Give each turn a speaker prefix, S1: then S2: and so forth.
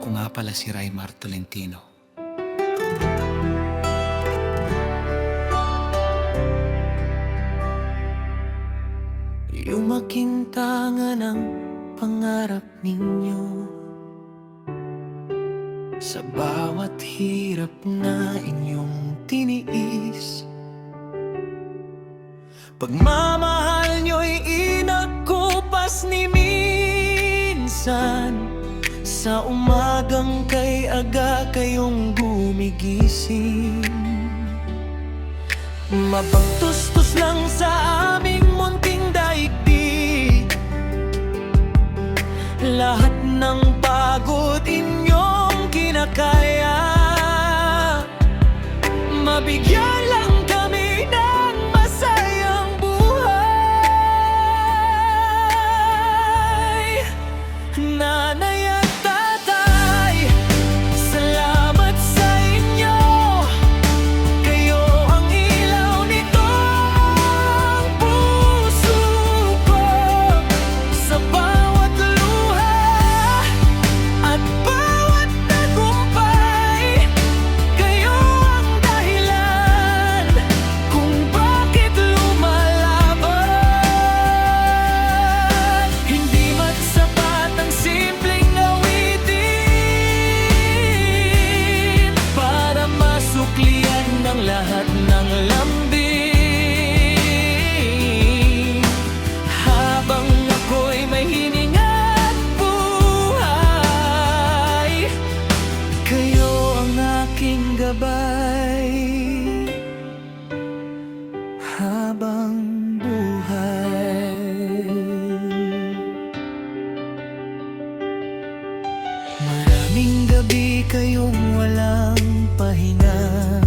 S1: Ako nga pala si Raymar Tolentino. Lumaking tanga ng pangarap ninyo sa bawat hirap na inyong tiniis. Pagmamahal nyo'y inakupas ni minsan. Sa umagang kay aga kayong gumigising. Mapagtustos lang sa aming munting daigdig. Lahat ng pagod inyong kinakaya. Mabigyan lang kami ng masayang buhay. Nanay at tatay, salamat sa inyo. Kayo ang ilaw nitong puso ko. Sa bawat luha at bawat tagumpay, kayo ang dahilan kung bakit lumalaban. Hindi magsapat ang simpleng awitin para masuklian ng lahat ng lambing. Habang ako'y may hininga't buhay, kayo ang aking gabay habang buhay. Maraming gabi kayong walang pahinga.